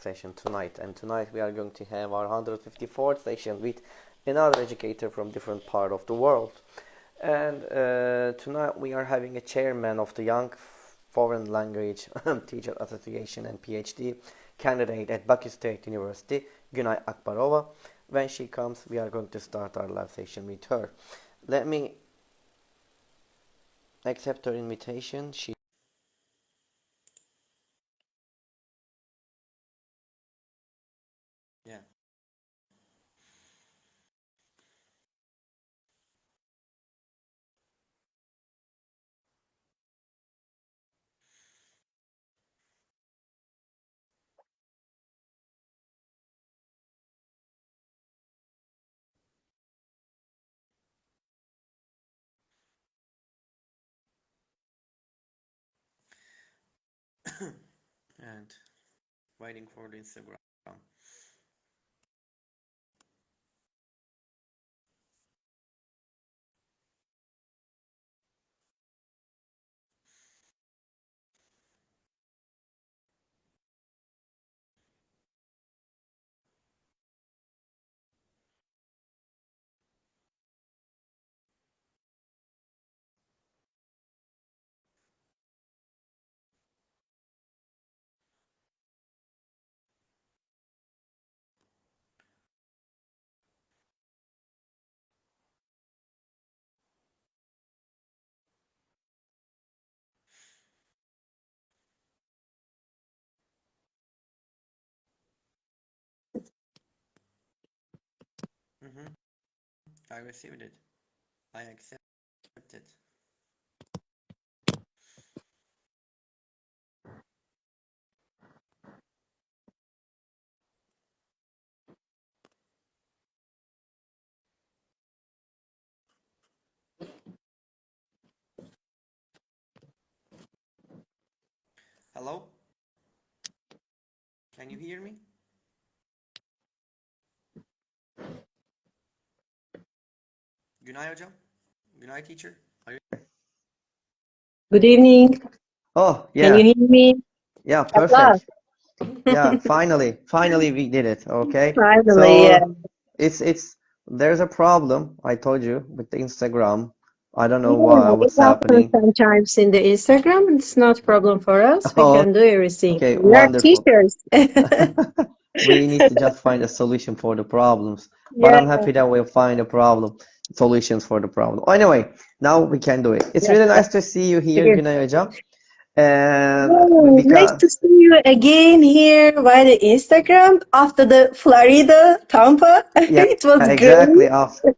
session tonight. And tonight we are going to have our 154th session with another educator from different part of the world. And tonight we are having a chairman of the Young Foreign Language Teacher Association and PhD candidate at Baku State University, Gunay Akbarova. When she comes, we are going to start our live session with her. Let me accept her invitation. Yeah. And waiting for the Instagram. Mm-hmm. I received it. I accept it. Hello? Can you hear me? Gunay hocam? Gunay teacher? Are you? Good evening. Oh, Can you yeah. hear me? Yeah, At last. perfect. Yeah, finally we did it. Okay. Finally, yeah. So it's there's a problem, I told you, with the Instagram. I don't know why, Yeah, it what's happens happening. sometimes in the Instagram. It's not a problem for us. We Oh, can do everything. okay, We are wonderful. teachers. We need to just find a solution for the problems. But Yeah, I'm happy that we'll find a problem, solutions for the problem. Anyway, now we can do it. It's yeah, really yeah. nice to see you here, Here. Günay Hocam. And Oh, nice because to see you again here by the Instagram after the Florida, Tampa. yeah, It was exactly. great. After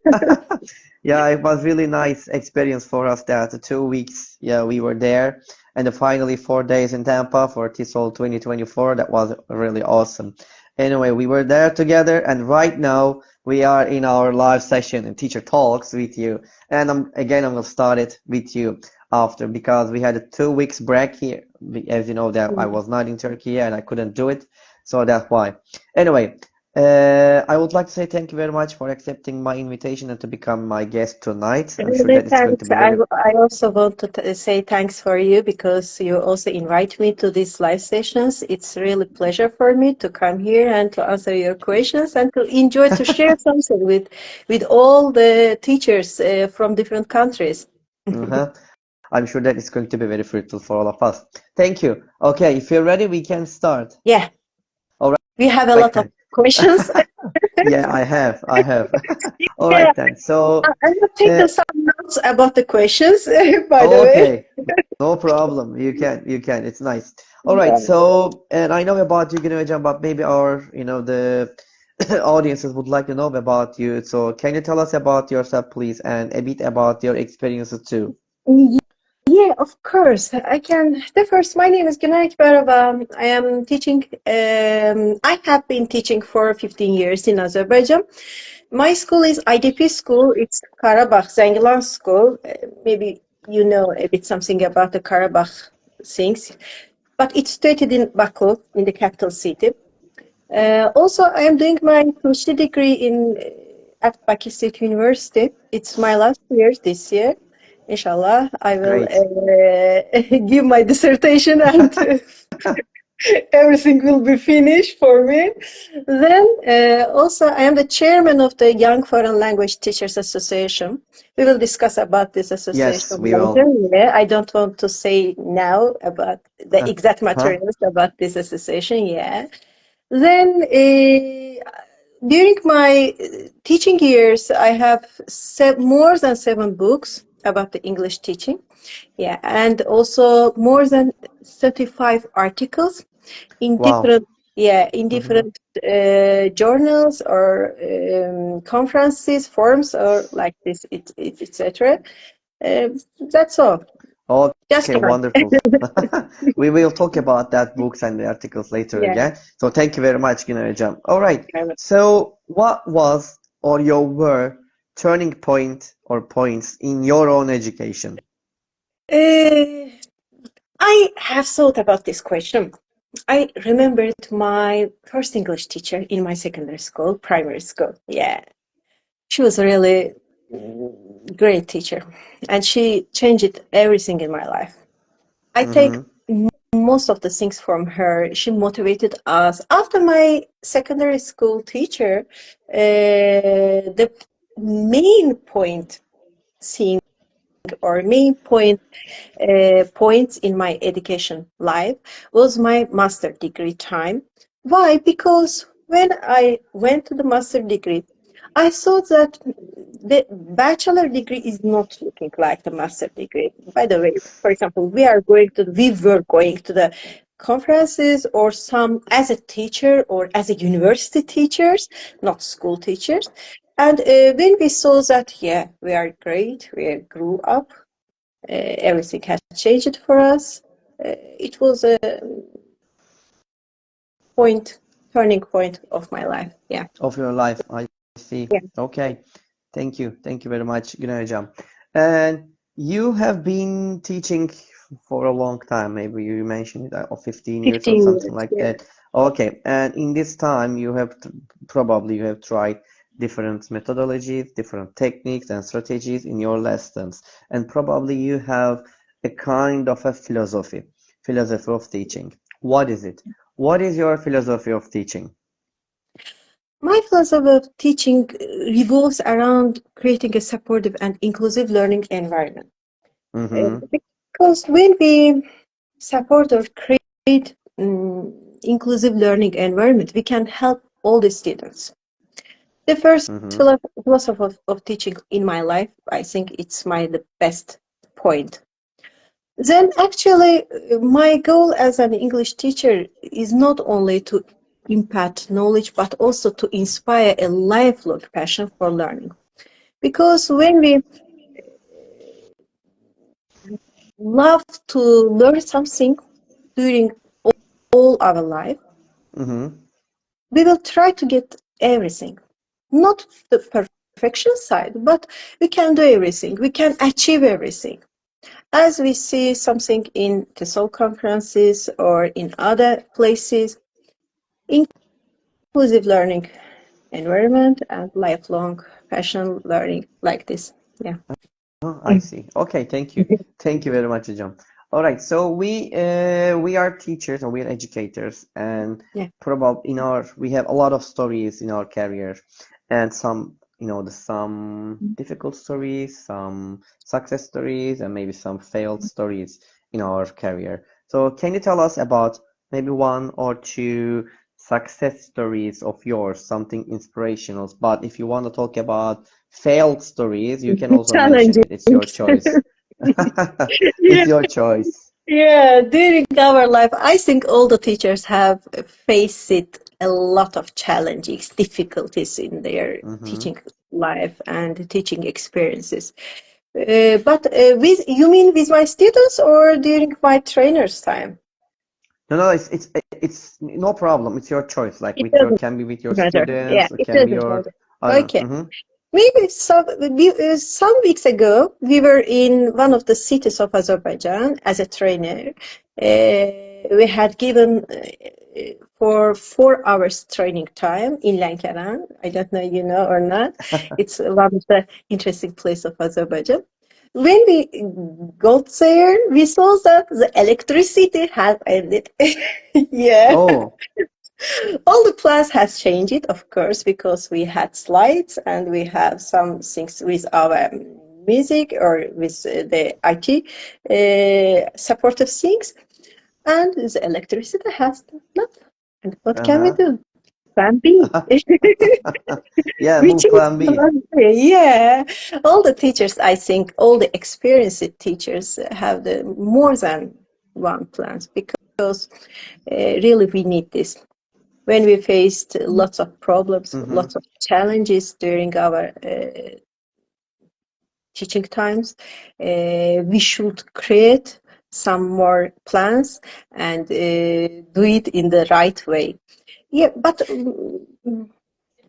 yeah, it was really nice experience for us that the 2 weeks, yeah, we were there, and finally 4 days in Tampa for TESOL 2024. That was really awesome. Anyway, we were there together, and right now we are in our live session and teacher talks with you. And I'm gonna start it with you after because we had a 2 weeks break here. As you know that I was not in Turkey and I couldn't do it, so that's why. Anyway. I would like to say thank you very much for accepting my invitation and to become my guest tonight. I'm sure Really, that it's going to thanks. be very. I also want to say thanks for you because you also invite me to these live sessions. It's really pleasure for me to come here and to answer your questions and to enjoy to share something with all the teachers from different countries. Uh-huh. I'm sure that it's going to be very fruitful for all of us. Thank you. Okay, if you're ready, we can start. Yeah, All we have a right lot of then. questions. Yeah, I have. All Yeah, right then. So, I will take uh, some notes about the questions, by the way. okay, no problem. You can. It's nice. All right. So, and I know about you, Gino, but maybe the audiences would like to know about you. So, can you tell us about yourself, please, and a bit about your experiences too? Yeah, of course. I can. The first, my name is Gunay Akbarova. I am teaching. I have been teaching for 15 years in Azerbaijan. My school is IDP school. It's Karabakh Zengilan school. Maybe you know a bit something about the Karabakh things, but it's situated in Baku, in the capital city. Also, I am doing my PhD degree at Baku State University. It's my last year this year. Inshallah, I will Great. give my dissertation and everything will be finished for me. Then also I am the chairman of the Young Foreign Language Teachers Association. We will discuss about this association Yes, we later. will. Yeah, I don't want to say now about the exact Huh? materials about this association. Yeah. Then during my teaching years, I have more than 7 books about the English teaching. Yeah, and also more than 35 articles in Wow. different, yeah, in Mm-hmm. different journals or conferences, forums, or like this, etc. Uh, that's all. Just Okay, right. wonderful. We will talk about that books and the articles later Yeah. again. So thank you very much, Gunay Hocam. All right. So what was or your were turning point or points in your own education? Uh, I have thought about this question. I remembered my first English teacher in my secondary school, primary school. Yeah, she was a really great teacher, and she changed everything in my life. I take Mm-hmm. most of the things from her. She motivated us. After my secondary school teacher, the main point seeing or main points in my education life was my master degree time. Why? Because when I went to the master degree, I thought that the bachelor degree is not looking like the master degree. By the way, for example, we were going to the conferences or some as a teacher or as a university teachers, not school teachers. And when we saw that, yeah, we are great, we grew up, everything has changed for us. It was a turning point of my life. Yeah. Of your life, I see. Yeah. Okay. Thank you. Thank you very much, Gunay Hocam. And you have been teaching for a long time. Maybe you mentioned it, 15 years or 15 something years. like Yeah. that. Okay. And in this time, you have probably you have tried different methodologies, different techniques and strategies in your lessons. And probably you have a kind of a philosophy of teaching. What is it? What is your philosophy of teaching? My philosophy of teaching revolves around creating a supportive and inclusive learning environment. Mm-hmm. Because when we support or create inclusive learning environment, we can help all the students. The first Mm-hmm. philosophy of teaching in my life, I think it's the best point. Then actually, my goal as an English teacher is not only to impart knowledge, but also to inspire a lifelong passion for learning. Because when we love to learn something during all our life, Mm-hmm. we will try to get everything. Not the perfection side, but we can do everything. We can achieve everything. As we see something in TESOL conferences or in other places, inclusive learning environment and lifelong passion learning like this. Yeah. Oh, I see. Okay, thank you. Thank you very much, John. All right, so we are teachers or we are educators, and Yeah. probably in our we have a lot of stories in our career, and some some difficult stories, some success stories, and maybe some failed stories in our career. So can you tell us about maybe one or two success stories of yours, something inspirational? But if you want to talk about failed stories, you can also mention Challenging. it. It's your choice. Yeah. It's your choice. Yeah, during our life, I think all the teachers have faced a lot of challenges, difficulties in their Mm-hmm. teaching life and teaching experiences. But with you mean with my students or during my trainer's time? No, it's no problem. It's your choice. Like It with your doesn't can be with your matter. Yeah, students, it it can be doesn't your matter. I don't Okay. know. Mm-hmm. Maybe some weeks ago, we were in one of the cities of Azerbaijan as a trainer. We had given for 4 hours training time in Lankaran. I don't know you know or not. It's one of the interesting place of Azerbaijan. When we got there, we saw that the electricity has ended. Yeah. Oh, All the plans has changed, of course, because we had slides and we have some things with our music or with the IT supportive things, and the electricity has not. And what can we uh-huh. do? Plan B. Yeah, We move choose plan B. plan B. Yeah, all the teachers, I think, all the experienced teachers have the more than one plans because really we need this when we faced lots of problems, Mm-hmm. lots of challenges during our teaching times, we should create some more plans and do it in the right way. Yeah, but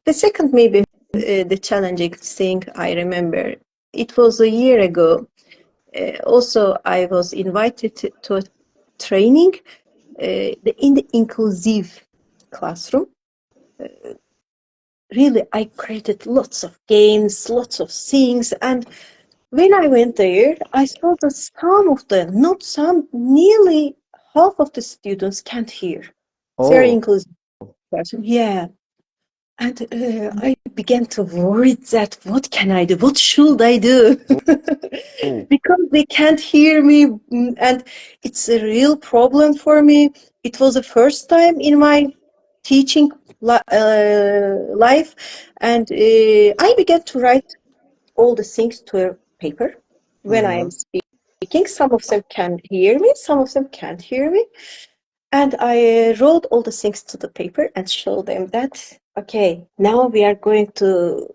the second maybe the challenging thing I remember, it was a year ago. Also, I was invited to a training in the inclusive classroom. Really, I created lots of games, lots of things. And when I went there, I saw that some of them, not some, nearly half of the students can't hear. Very Oh, inclusive person. Yeah. And I began to worry that what can I do? What should I do? oh, Because they can't hear me. And it's a real problem for me. It was the first time in my teaching life. And I began to write all the things to a paper when I mm-hmm. am speaking. Some of them can hear me, some of them can't hear me. And I wrote all the things to the paper and showed them that, okay, now we are going to,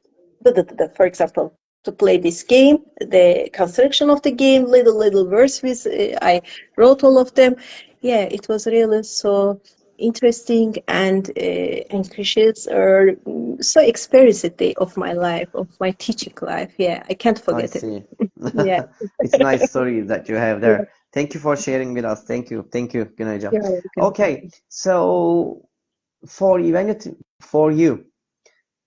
for example, to play this game, the construction of the game, little verse with, I wrote all of them. Yeah, it was really so interesting and anxious or so experienced day of my life, of my teaching life. Yeah, I can't I forget it. see. Yeah. It's a nice story that you have Yeah, there. Thank you for sharing with us. Thank you, Gunaja. you're welcome. Okay, so for you,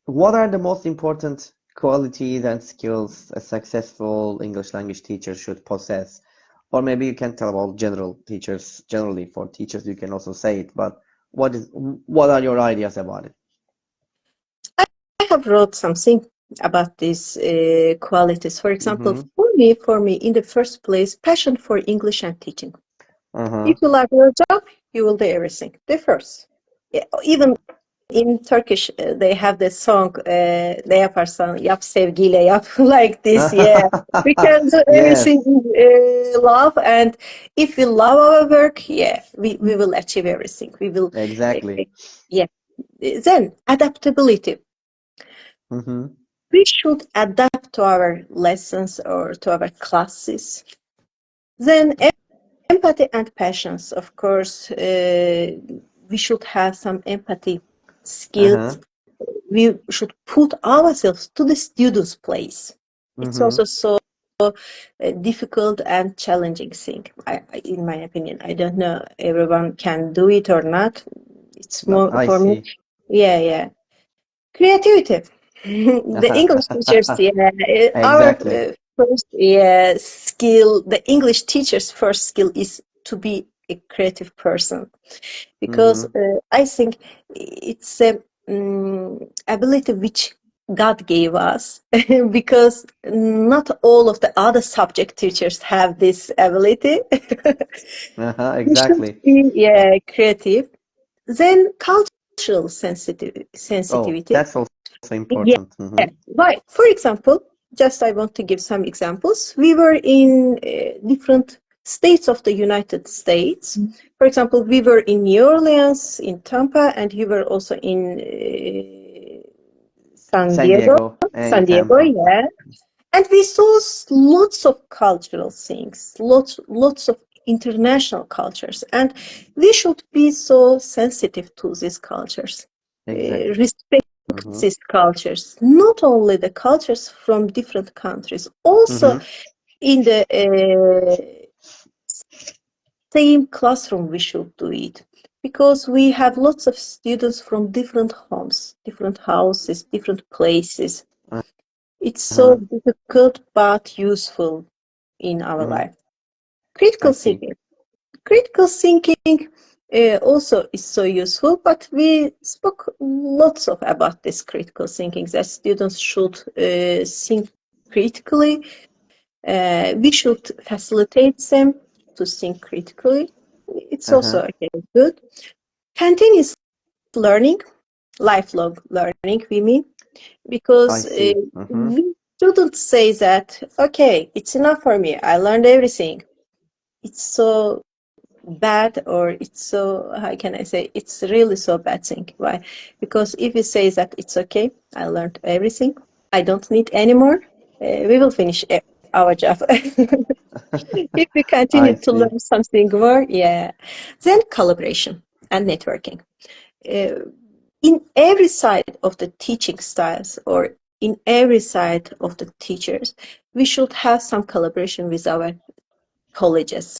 what are the most important qualities and skills a successful English language teacher should possess? Or maybe you can tell about general teachers, generally for teachers, you can also say it, but what are your ideas about it? I have wrote something about these qualities. For example, Mm-hmm. for me, in the first place, passion for English and teaching. Uh-huh. If you love your job, you will do everything. The first, yeah, even in Turkish, they have the song, ne yaparsan yap sevgiyle yap, like this. Yeah, we can do everything Yes, with love, and if we love our work, yeah, we will achieve everything. We will, uh, exactly. yeah. Then adaptability. Mm-hmm. We should adapt to our lessons or to our classes. Then empathy and patience, of course, we should have some empathy Uh-huh. skills. We should put ourselves to the student's place. It's Mm-hmm. also so difficult and challenging thing, in my opinion. I don't know everyone can do it or not. It's But more I for me. see. Yeah, yeah. Creativity. The English teachers, yeah, our Exactly. first skill, the English teacher's first skill is to be a creative person because Mm-hmm. I think it's a ability which God gave us because not all of the other subject teachers have this ability. Uh-huh. We should Exactly. be, yeah, creative. Then cultural Oh, sensitivity. that's also Yeah. important. Mm-hmm. Why? For example, just I want to give some examples. We were in different states of the United States. For example, we were in New Orleans, in Tampa, and we were also in San San Diego. Diego and San Diego, Tampa. yeah. And we saw lots of cultural things, lots of international cultures, and we should be so sensitive to these cultures, Exactly. respect Mm-hmm. these cultures, not only the cultures from different countries, also Mm-hmm. in the same classroom we should do it. Because we have lots of students from different homes, different houses, different places. It's so Uh-huh. difficult but useful. in our Mm-hmm. life. Critical I see. thinking. Critical thinking also is so useful, but we spoke lots of about this critical thinking, that students should think critically. We should facilitate them to think critically. It's also Uh-huh. okay, good. Continuous learning, lifelong learning, we mean, I because see. Mm-hmm. we shouldn't say that, okay, it's enough for me, I learned everything. It's so bad, or it's so, how can I say, it's really so bad thing. Why? Because if we say that it's okay, I learned everything, I don't need anymore, we will finish our job. If we I continue to see. learn something more, yeah. Then collaboration and networking. Uh, in every side of the teaching styles, or in every side of the teachers, we should have some collaboration with our colleges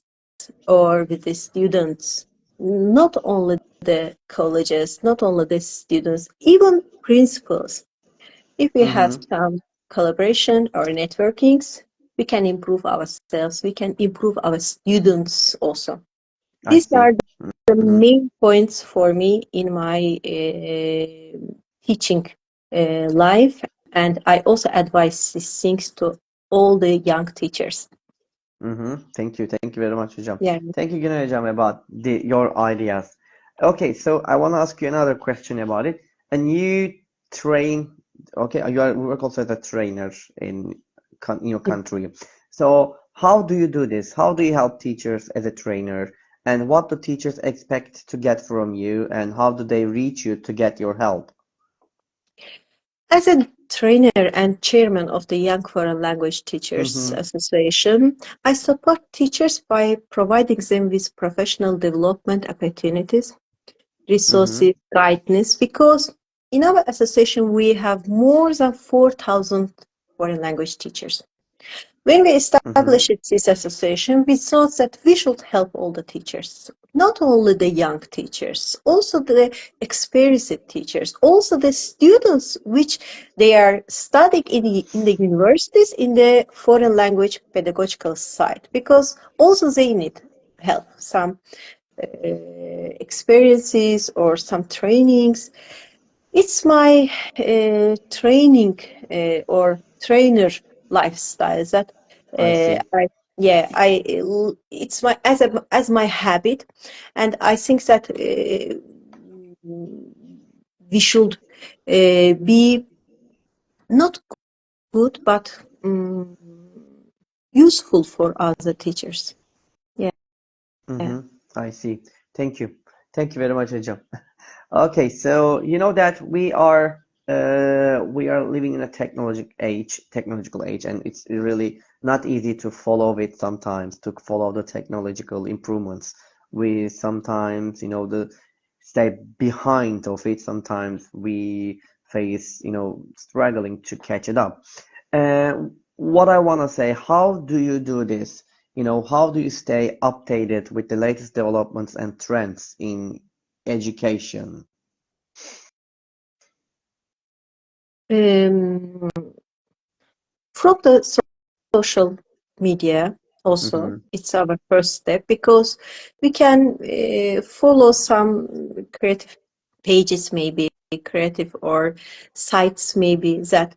or with the students. Not only the colleges, not only the students, even principals. If we have Mm-hmm. some collaboration or networkings, we can improve ourselves, we can improve our students also. I These are see. the Mm-hmm. main points for me in my teaching life, and I also advise these things to all the young teachers. Mm-hmm. Thank you. Thank you very much, Hocam. Yeah. Thank you, Gunay Hocam, about your ideas. Okay, so I want to ask you another question about it. And you train, okay, you work also as a trainer in your country. So how do you do this? How do you help teachers as a trainer? And what do teachers expect to get from you? And how do they reach you to get your help? As a trainer and chairman of the Young Foreign Language Teachers Mm-hmm. Association, I support teachers by providing them with professional development opportunities, Mm-hmm. resources, guidance, because in our association we have more than 4,000 foreign language teachers. When we Mm-hmm. established this association, we thought that we should help all the teachers, not only the young teachers, also the experienced teachers, also the students which they are studying in the universities in the foreign language pedagogical side, because also they need help, some experiences or some trainings. It's my training or trainer lifestyle that I see. I yeah I it's my as my habit, and I think that we should be not good but useful for other teachers. Yeah. Mm-hmm. I see. Thank you. Thank you very much, Hocam. Okay, so you know that we are living in a technological age, and it's really not easy to follow it sometimes, to follow the technological improvements. We sometimes, the stay behind of it. Sometimes we face, struggling to catch it up. What I want to say, how do you do this? How do you stay updated with the latest developments and trends in education? Um, from the social media also, Mm-hmm. it's our first step, because we can follow some creative pages, maybe creative, or sites maybe that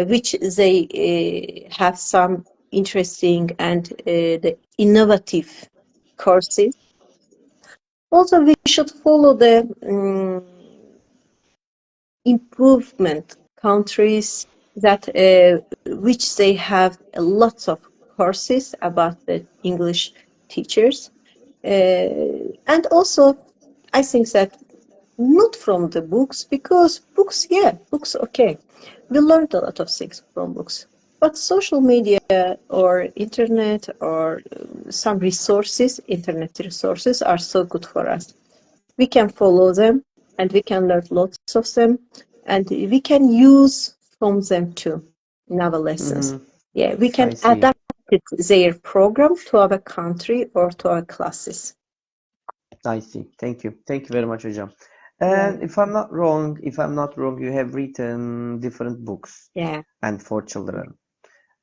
which they have some interesting and the innovative courses. Also we should follow the improvement countries that which they have lots of courses about the English teachers, and also I think that not from the books, because books, yeah, books, okay, we learned a lot of things from books, but social media or internet or some resources, internet resources are so good for us. We can follow them, and we can learn lots of them, and we can use from them too in our lessons. Mm-hmm. Yeah, we I can see. adapt their program to our country or to our classes. I see. Thank you. Thank you very much, Hocam. Yeah, And if I'm not wrong, you have written different books yeah, and for children.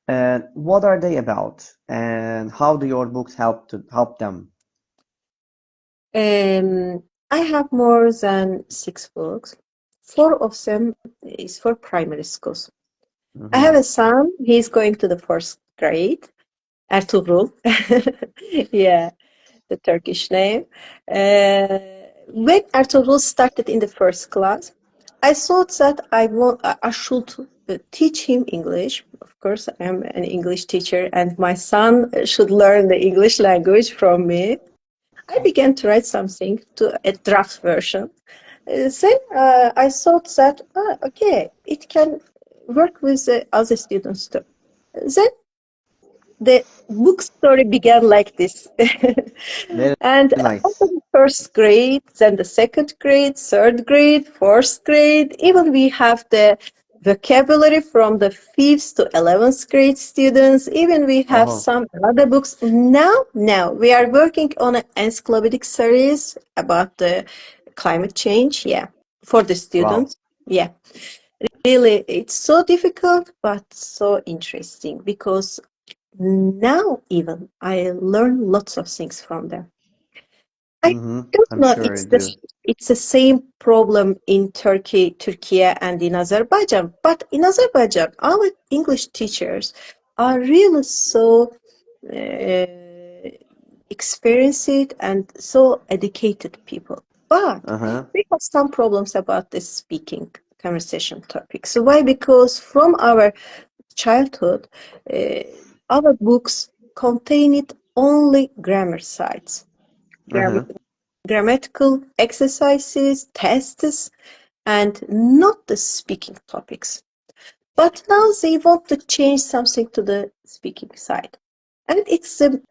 And what are they about? And how do your books help them? I have more than 6 books. 4 of them is for primary schools. I have Mm-hmm. a son. He's going to the first grade. Ertuğrul. Yeah, the Turkish name. Uh, when Ertuğrul started in the first class, I thought that I should teach him English. Of course, I am an English teacher, and my son should learn the English language from me. I began to write something to a draft version. Then I thought that, okay, it can work with the other students too. Then the book story began like this. Very And after nice. the first grade, then the second grade, third grade, fourth grade, even we have the vocabulary from the 5th to 11th grade students, even we have Oh, some other books. Now we are working on an encyclopedic series about the climate change, yeah, for the wow. students. Yeah, really, it's so difficult, but so interesting because now even I learn lots of things from them. I Mm-hmm. don't I'm know sure you do. it's the same problem in Turkey and in Azerbaijan, but in Azerbaijan, our English teachers are really so uh, experienced and so educated people. But Uh-huh. we have some problems about the speaking conversation topics. So why? Because from our childhood, uh, our books contained only grammar sites, gram- Uh-huh. grammatical exercises, tests, and not the speaking topics. But now they want to change something to the speaking side. And it's the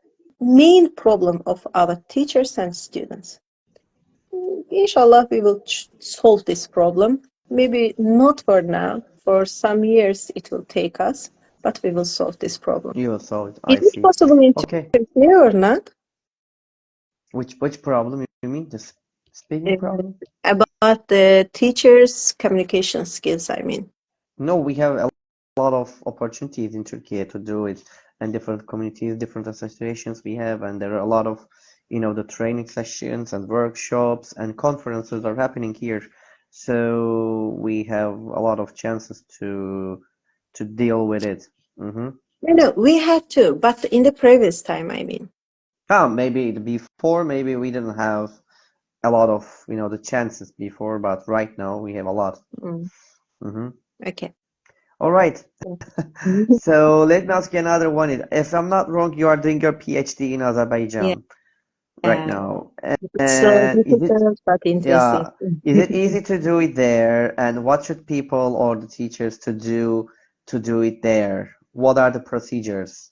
main problem of our teachers and students. Inshallah, we will solve this problem. Maybe not for now. For some years, it will take us, but we will solve this problem. You will solve it. Is I it see. possible in Okay. Turkey or not? Which problem you mean? The speaking problem? About the teachers' communication skills, I mean. No, we have a lot of opportunities in Turkey to do it, and different communities, different associations we have, and there are a lot of, the training sessions and workshops and conferences are happening here. So we have a lot of chances to deal with it. Mm-hmm. No, we had to, but in the previous time, I mean. Maybe before, maybe we didn't have a lot of, the chances before, but right now we have a lot. Mm, Mm-hmm. okay. All right. Mhm. So let me ask you another one. If I'm not wrong, you are doing your PhD in Azerbaijan right Yeah, now. it's so And difficult but interesting. yeah, is it easy to do it there? And what should people or the teachers to do it there? What are the procedures?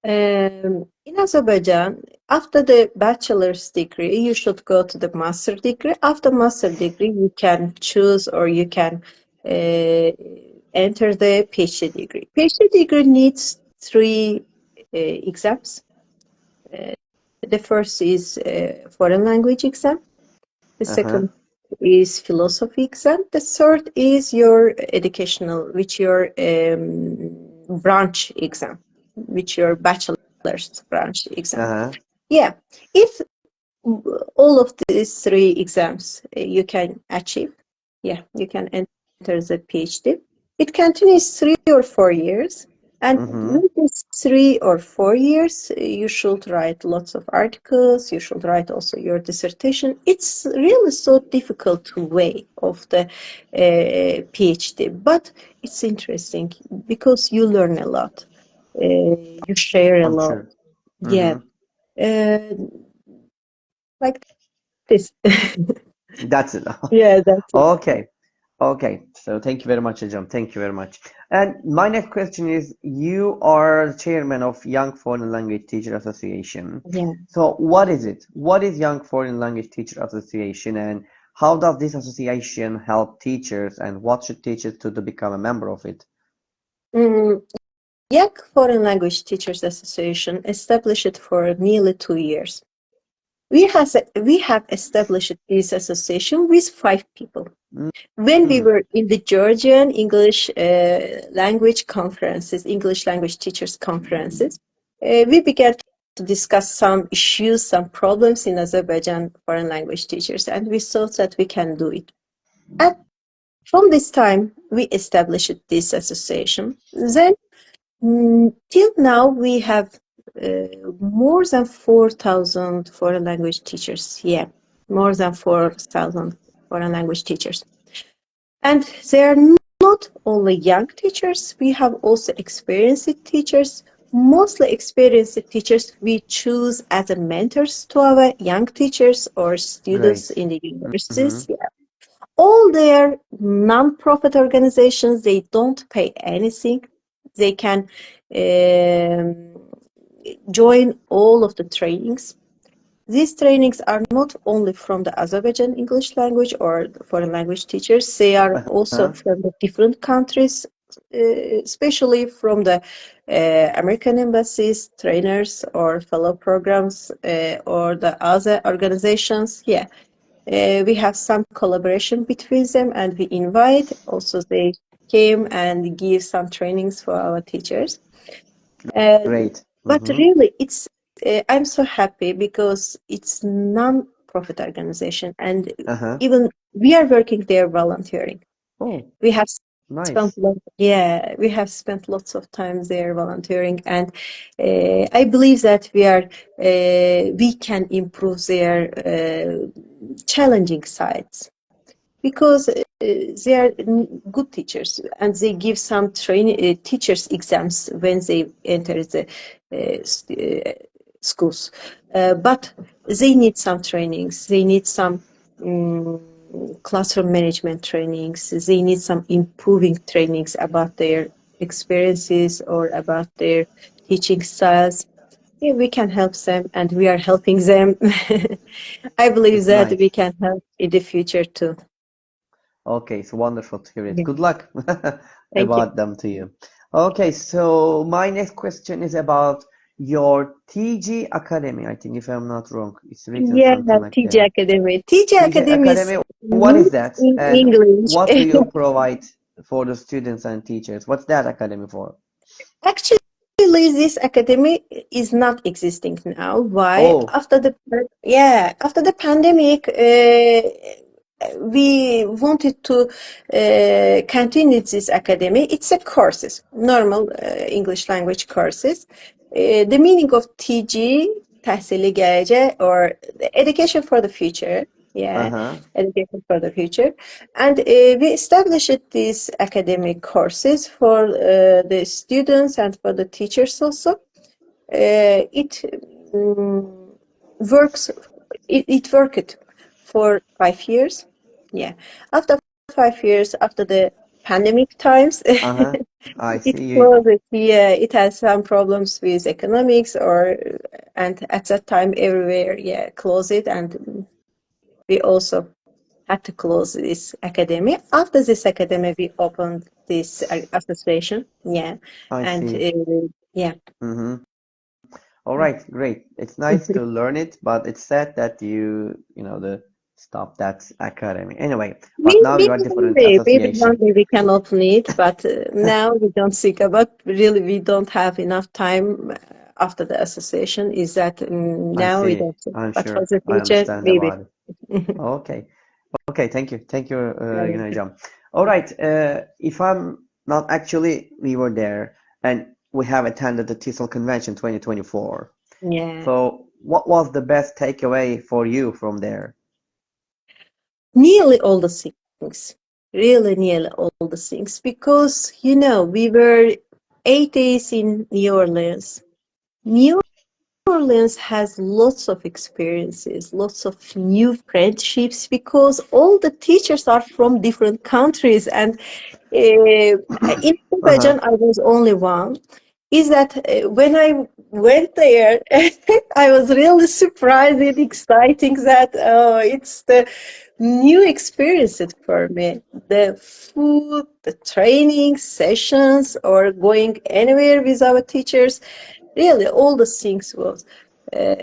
In Azerbaijan, after the bachelor's degree, you should go to the master degree. After master degree, you can choose or you can uh, enter the PhD degree. PhD degree needs 3 exams. Uh, the first is foreign language exam. The Uh-huh. second is philosophy exam. The third is your educational, which your branch exam, which your bachelor's branch exam. Uh-huh. Yeah, if all of these 3 exams you can achieve, yeah, you can enter the PhD. It continues 3 or 4 years, and Mm-hmm. in these 3 or 4 years, you should write lots of articles. You should write also your dissertation. It's really so difficult way of the PhD, but it's interesting because you learn a lot. You share a I'm lot. sure. Yeah, Mm-hmm. uh, like this. That's it. Yeah, that's it. Okay. Okay, so thank you very much, Ajam. Thank you very much. And my next question is, you are chairman of Young Foreign Language Teacher Association. Yeah. So what is it? What is Young Foreign Language Teacher Association, and how does this association help teachers, and what should teachers do to become a member of it? Mm, Young Foreign Language Teachers Association established for nearly 2 years. We have established this association with 5 people. When we Mm. were in the Georgian English language conferences, English language teachers conferences, we began to discuss some issues, some problems in Azerbaijan foreign language teachers, and we thought that we can do it. And from this time, we established this association. Then, till now, we have more than 4,000 foreign language teachers. Yeah, more than 4,000 foreign language teachers. And they are not only young teachers, we have also experienced teachers. Mostly experienced teachers we choose as a mentors to our young teachers or students Great. in the Mm-hmm. universities. Yeah. All their non-profit organizations, they don't pay anything. They can join all of the trainings. These trainings are not only from the Azerbaijan English language or foreign language teachers, they are also Uh-huh. from the different countries, especially from the American embassies, trainers or fellow programs or the other organizations. Yeah, we have some collaboration between them and we invite. Also, they came and give some trainings for our teachers. Great. But Mm-hmm. really, I'm so happy because it's non-profit organization, and Uh-huh. even we are working there volunteering. Oh, We have nice. we have spent lots of time there volunteering, and I believe that we can improve their challenging sides because they are good teachers and they give some training teachers exams when they enter the schools, but they need some trainings, they need some um, classroom management trainings, they need some improving trainings about their experiences or about their teaching styles. Yeah, we can help them and we are helping them. I believe It's that we nice. can help in the future too. Okay, it's wonderful to hear it. Yeah. Good luck Thank you. about them to you. Okay, so my next question is about your TG Academy. I think if I'm not wrong, it's written Yeah, something like TG that. Academy. TG TG Academy is Academy, what new is that? in And English. what do you provide for the students and teachers? What's that academy for? Actually, this academy is not existing now. Why? Oh, After the pandemic, we wanted to continue this academy. It's a courses, normal English language courses. The meaning of TG, tahsili geleceğe, or education for the future. Yeah, uh-huh. education for the future. And we established these academic courses for the students and for the teachers also. It works. It worked for 5 years. Yeah. After 5 years, after the pandemic times, Uh-huh. I it see you. closed. Yeah, it has some problems with economics, and at that time everywhere, yeah, closed it, and we also had to close this academy. After this academy, we opened this association. Yeah, I and see. yeah. Mm-hmm. All right, great. It's nice to learn it, but it's sad that the stop that academy. Anyway, but now you are different Maybe one association. day we can open it, but now we don't think about. Really, we don't have enough time after the association. Is that I now we see. don't think, I'm but for sure. the I future, understand maybe. about it. Okay. Okay, thank you. Thank you, Yeah. Gunay. All right. If I'm not actually, we were there and we have attended the TESOL Convention 2024. Yeah. So, what was the best takeaway for you from there? Nearly all the things, really nearly all the things, because we were 8 days in New Orleans. New Orleans has lots of experiences, lots of new friendships, because all the teachers are from different countries, and in Uh-huh. Azerbaijan I was only one. Is that when I went there, I was really surprised and exciting that it's the new experiences for me. The food, the training sessions, or going anywhere with our teachers. Really, all the things was uh,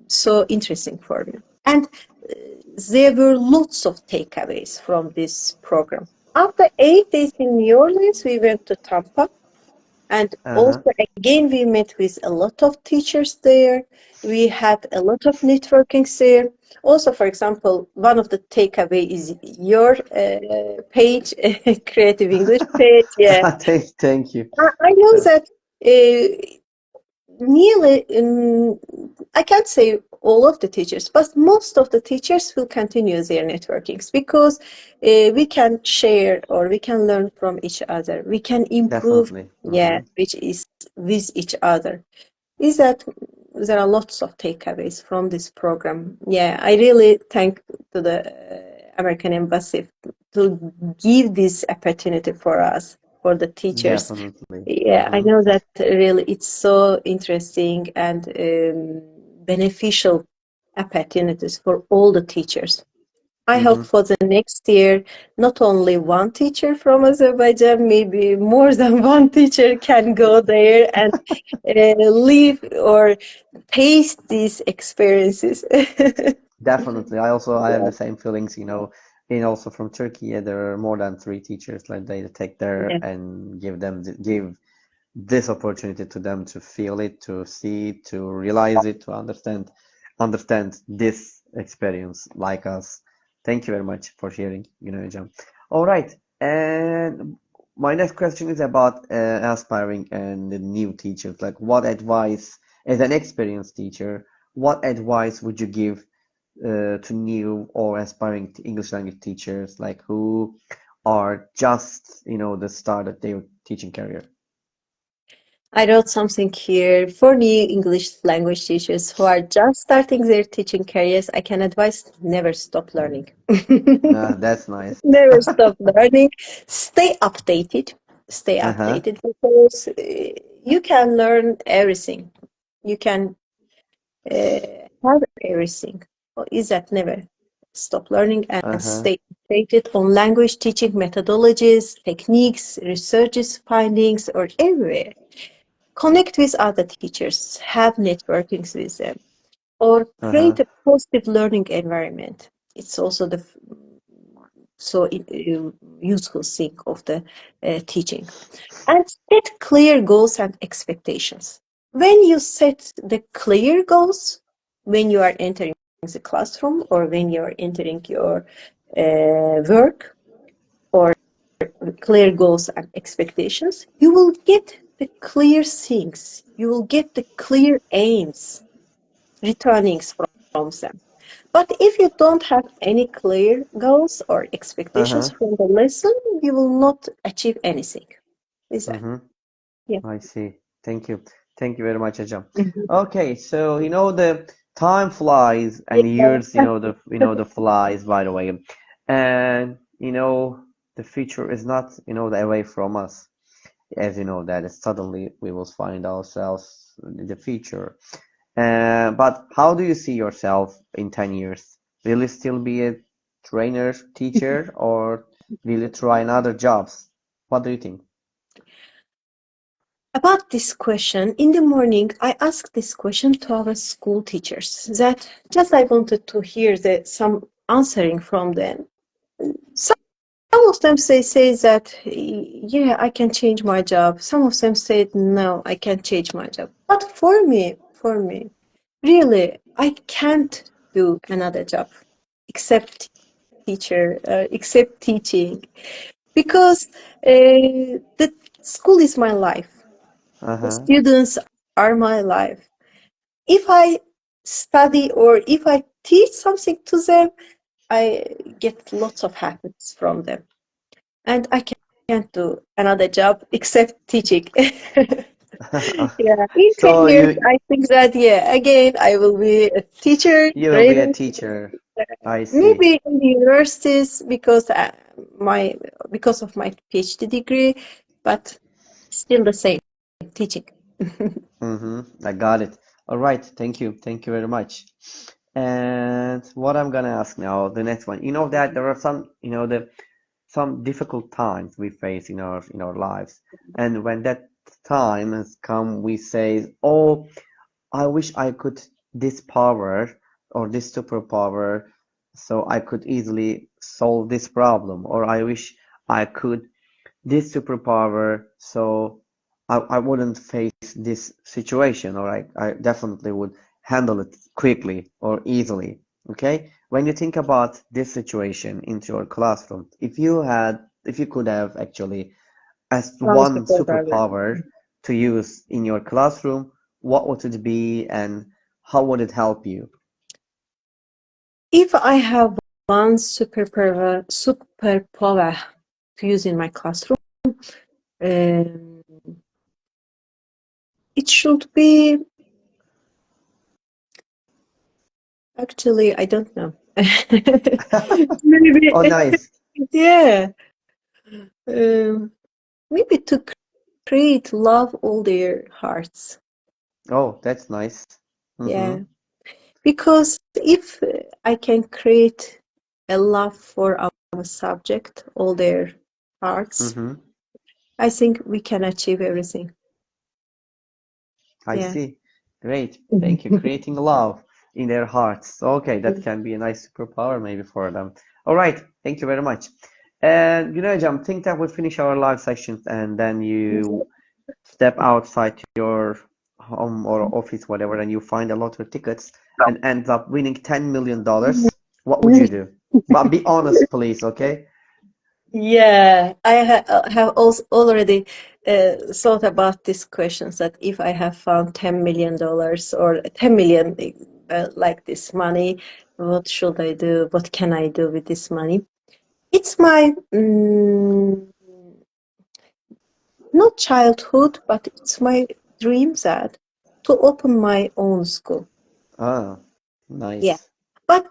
so interesting for me. And there were lots of takeaways from this program. After 8 days in New Orleans, we went to Tampa. And Uh-huh. also, again, we met with a lot of teachers there. We had a lot of networkings there. Also, for example, one of the takeaway is your page, Creative English page. Yeah, Thank you. I know that nearly, I can't say all of the teachers, but most of the teachers will continue their networkings because we can share or we can learn from each other. We can improve, Definitely. yeah, which is with each other. Is that there are lots of takeaways from this program. Yeah, I really thank to the American Embassy to give this opportunity for us, for the teachers. Definitely. Yeah, I know that really it's so interesting and beneficial opportunities for all the teachers. I hope Mm-hmm. for the next year, not only one teacher from Azerbaijan, maybe more than one teacher can go there and live or taste these experiences. Definitely. I have Yeah, the same feelings, and also from Turkey, yeah, there are more than three teachers like they take there yeah, and give this opportunity to them to feel it, to see it, to realize it, to understand this experience like us. Thank you very much for sharing, Jam. All right. And my next question is about aspiring and the new teachers. Like, what advice, as an experienced teacher, what advice would you give to new or aspiring English language teachers, like who are just, the start of their teaching career? I wrote something here for new English language teachers who are just starting their teaching careers. I can advise never stop learning. That's nice. Never stop learning. Stay updated. Stay Uh-huh. updated because you can learn everything. You can uh, have everything. Or is that never stop learning and Uh-huh. stay updated on language teaching methodologies, techniques, researches, findings, or everywhere. Connect with other teachers, have networkings with them, or Uh-huh. create a positive learning environment. It's also the useful thing of the teaching. And set clear goals and expectations. When you set the clear goals, when you are entering the classroom or when you are entering your work, or clear goals and expectations, you will get the clear things. You will get the clear aims, returnings from them. But if you don't have any clear goals or expectations Uh-huh. from the lesson, you will not achieve anything. Is that? Mm-hmm. Yeah. I see. Thank you. Thank you very much, Ajam. Mhm. Okay, so the time flies and Yeah. years, the flies by the way. And the future is not, away from us. As you know that suddenly we will find ourselves in the future. But how do you see yourself in 10 years? Will you still be a trainer, teacher, or will you try another jobs? What do you think? About this question, in the morning, I asked this question to our school teachers that just I wanted to hear some answering from them. Some of them say that yeah, I can change my job. Some of them said no, I can't change my job. But for me, really, I can't do another job except except teaching, because the school is my life. The Uh-huh. students are my life. If I study or if I teach something to them, I get lots of happiness from them. And I can't do another job except teaching. Yeah, in 10 So years, I think that, yeah, again, I will be a teacher, you will be a trainer, teacher. I see. maybe in the universities my because of my PhD degree, but still the same, teaching. Mm-hmm. I got it. All right. Thank you. Thank you very much. And what I'm gonna ask now, the next one. You know that there are some, some difficult times we face in our lives, and when that time has come, we say, "Oh, I wish I could this power or this superpower so I could easily solve this problem, or I wish I could this superpower so I wouldn't face this situation, or I definitely would handle it quickly or easily. Okay? When you think about this situation into your classroom, if you could have actually as One one superpower. superpower to use in your classroom, what would it be and how would it help you? If I have one superpower to use in my classroom, um, it should be actually I don't know. Maybe Oh, nice. yeah. Um, maybe to create love all their hearts. Oh, that's nice. Yeah. Mm-hmm. Because if I can create a love for our subject, all their hearts, Mm-hmm. I think we can achieve everything. I Yeah. see. Great. Thank you. Creating love in their hearts. Okay, that can be a nice superpower maybe for them. All right. Thank you very much. And I think that we finish our live sessions and then you step outside to your home or office, whatever, and you find a lottery tickets and ends up winning $10 million. What would you do? But be honest, please, okay? Yeah, I have also already thought about these questions that if I have found $10 million or 10 million like this money, what should I do? What can I do with this money? It's my not childhood, but it's my dream that to open my own school. Ah, Yeah, nice. but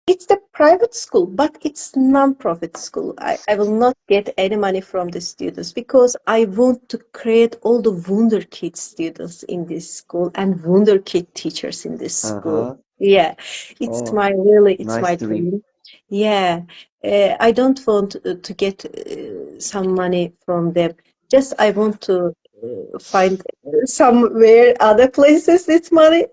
it's the private school, but it's non-profit school. I will not get any money from the students because I want to create all the wunderkid students in this school and wunderkid teachers in this school. Uh-huh. Yeah, Oh, it's nice my dream. dream. Yeah, I don't want to get some money from them. Just I want to find somewhere other places this money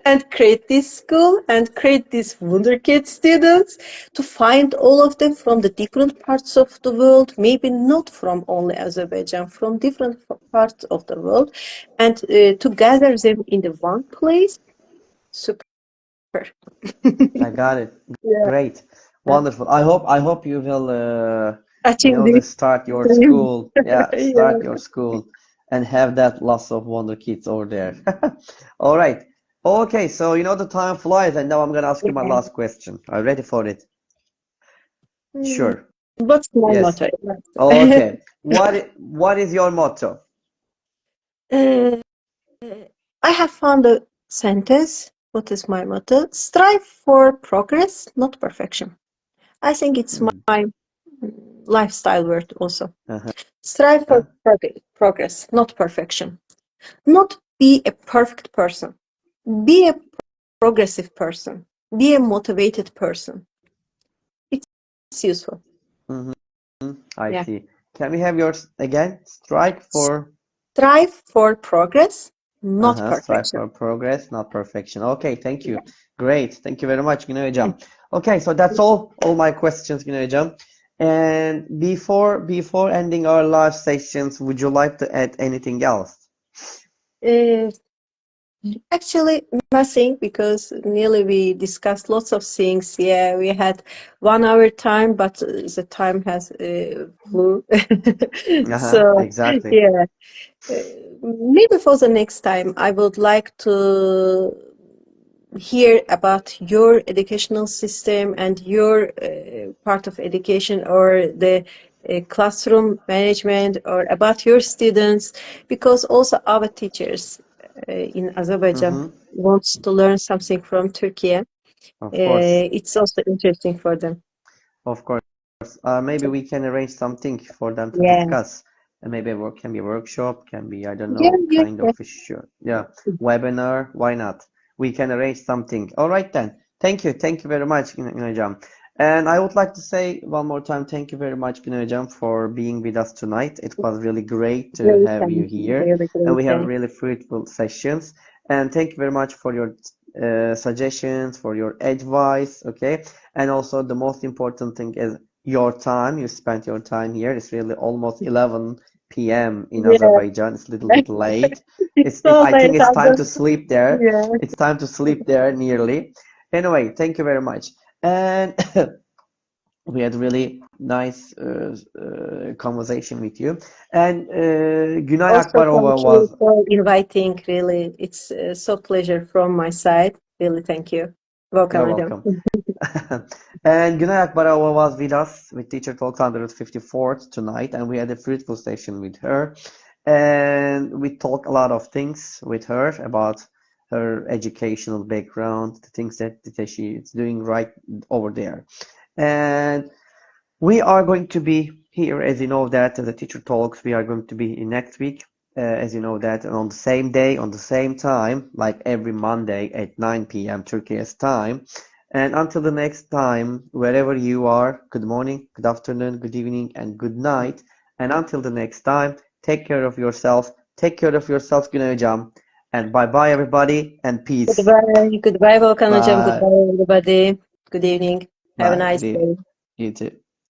and create this school and create these wunderkid students to find all of them from the different parts of the world, maybe not from only Azerbaijan, from different parts of the world, and to gather them in the one place. Super. I got it. Yeah. Great. Wonderful. I hope you will Achieve this start your dream. school. Yeah, Yeah. start your school and have that lots of wonder kids over there. All right. Okay, so the time flies and now I'm gonna ask you my Yeah. last question. Are you ready for it? Mm, Sure. what's my Yes. motto? Okay. What is your motto? Uh, I have found a sentence. What is my motto? Strive for progress, not perfection. I think it's Hmm. my lifestyle word also. Uh-huh. Strive for progress, not perfection. Not be a perfect person. Be a progressive person. Be a motivated person. It's useful. Hmm. I Yeah. see. Can we have yours again? Strike for Strive for progress, not Uh-huh. Strive perfection. for progress, not perfection. Okay, thank you. Great. Thank you very much, Gunay. Okay, so that's all my questions, Gunay. And before ending our live sessions, would you like to add anything else? Uh, Actually, nothing because nearly we discussed lots of things. Yeah, we had 1 hour time, but the time has flew. Uh-huh, So, exactly. yeah, uh, maybe for the next time, I would like to hear about your educational system and your part of education or the classroom management or about your students because also our teachers in Azerbaijan Mm-hmm. wants to learn something from Turkey. Of course. It's also interesting for them. Of course. Maybe we can arrange something for them to Yeah. discuss. Maybe a work can be a workshop, can be, I don't Yeah, know, yeah, kind yeah. of a yeah, webinar. Why not? We can arrange something. All right then. Thank you. Thank you very much, Gunajam. And I would like to say one more time, thank you very much, Gunajam, for being with us tonight. It was really great to Great have you time. here, Really and great we have time. really fruitful sessions. And thank you very much for your suggestions, for your advice, okay? And also the most important thing is your time. You spent your time here. It's really almost 11 p.m. in Yeah. Azerbaijan. It's a little bit late. It's so I think late. it's time to sleep there. Yeah. It's time to sleep there nearly. Anyway, thank you very much. And we had really nice conversation with you. And Gunay Also, Akbarova thank you was, for inviting. Really, it's so pleasure from my side. Really, thank you. Welcome, you're Adam. welcome. And Gunay Akbarova was with us with Teacher Talk 154th tonight, and we had a fruitful session with her. And we talked a lot of things with her about her educational background, the things that she is doing right over there. And we are going to be here, as you know, that the Teacher Talks, we are going to be in next week, as you know, that on the same day, on the same time, like every Monday at 9 p.m. Turkey's time. And until the next time, wherever you are, good morning, good afternoon, good evening, and good night. And until the next time, take care of yourself. Take care of yourself, Güney Hocam. And bye-bye, everybody, and peace. Goodbye. Goodbye, Volkan Hocam. Bye. Goodbye, everybody. Good evening. Have a Bye. Good nice evening. day. You too.